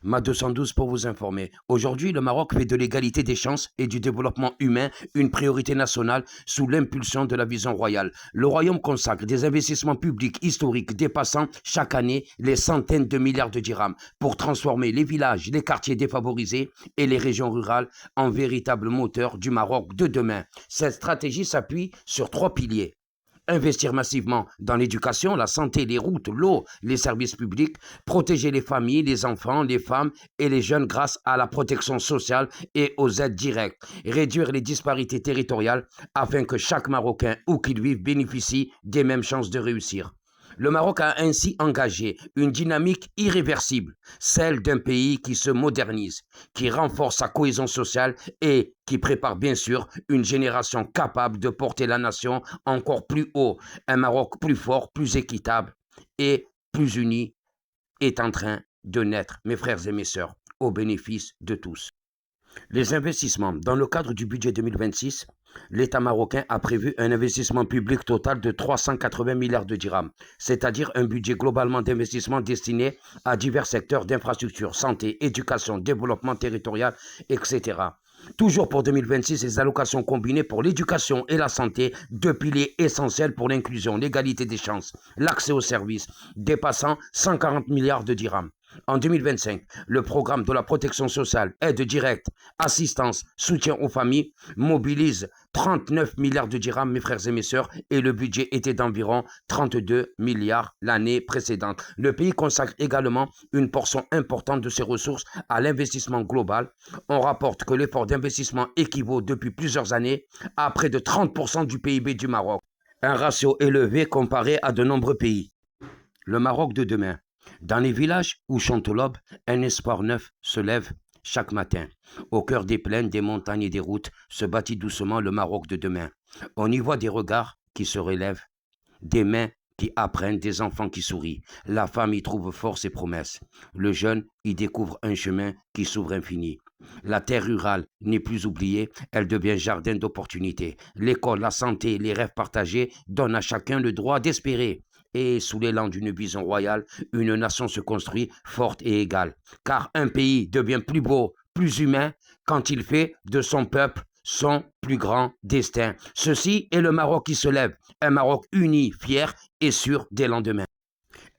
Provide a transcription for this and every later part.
Ma 212 pour vous informer. Aujourd'hui, le Maroc fait de l'égalité des chances et du développement humain une priorité nationale sous l'impulsion de la vision royale. Le royaume consacre des investissements publics historiques dépassant chaque année les centaines de milliards de dirhams pour transformer les villages, les quartiers défavorisés et les régions rurales en véritables moteurs du Maroc de demain. Cette stratégie s'appuie sur trois piliers. Investir massivement dans l'éducation, la santé, les routes, l'eau, les services publics, protéger les familles, les enfants, les femmes et les jeunes grâce à la protection sociale et aux aides directes, réduire les disparités territoriales afin que chaque Marocain, où qu'il vive, bénéficie des mêmes chances de réussir. Le Maroc a ainsi engagé une dynamique irréversible, celle d'un pays qui se modernise, qui renforce sa cohésion sociale et qui prépare bien sûr une génération capable de porter la nation encore plus haut. Un Maroc plus fort, plus équitable et plus uni est en train de naître, mes frères et mes sœurs, au bénéfice de tous. Les investissements. Dans le cadre du budget 2026, l'État marocain a prévu un investissement public total de 380 milliards de dirhams, c'est-à-dire un budget globalement d'investissement destiné à divers secteurs d'infrastructure, santé, éducation, développement territorial, etc. Toujours pour 2026, les allocations combinées pour l'éducation et la santé, deux piliers essentiels pour l'inclusion, l'égalité des chances, l'accès aux services, dépassant 140 milliards de dirhams. En 2025, le programme de la protection sociale, aide directe, assistance, soutien aux familles mobilise 39 milliards de dirhams, mes frères et mes sœurs, et le budget était d'environ 32 milliards l'année précédente. Le pays consacre également une portion importante de ses ressources à l'investissement global. On rapporte que l'effort d'investissement équivaut depuis plusieurs années à près de 30% du PIB du Maroc, un ratio élevé comparé à de nombreux pays. Le Maroc de demain. Dans les villages où chante l'aube, un espoir neuf se lève chaque matin. Au cœur des plaines, des montagnes et des routes se bâtit doucement le Maroc de demain. On y voit des regards qui se relèvent, des mains qui apprennent, des enfants qui sourient. La femme y trouve force et promesses. Le jeune y découvre un chemin qui s'ouvre infini. La terre rurale n'est plus oubliée, elle devient jardin d'opportunités. L'école, la santé, les rêves partagés donnent à chacun le droit d'espérer. Et sous l'élan d'une vision royale, une nation se construit forte et égale. Car un pays devient plus beau, plus humain, quand il fait de son peuple son plus grand destin. Ceci est le Maroc qui se lève, un Maroc uni, fier et sûr des lendemains.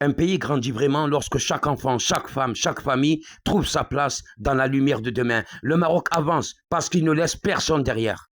Un pays grandit vraiment lorsque chaque enfant, chaque femme, chaque famille trouve sa place dans la lumière de demain. Le Maroc avance parce qu'il ne laisse personne derrière.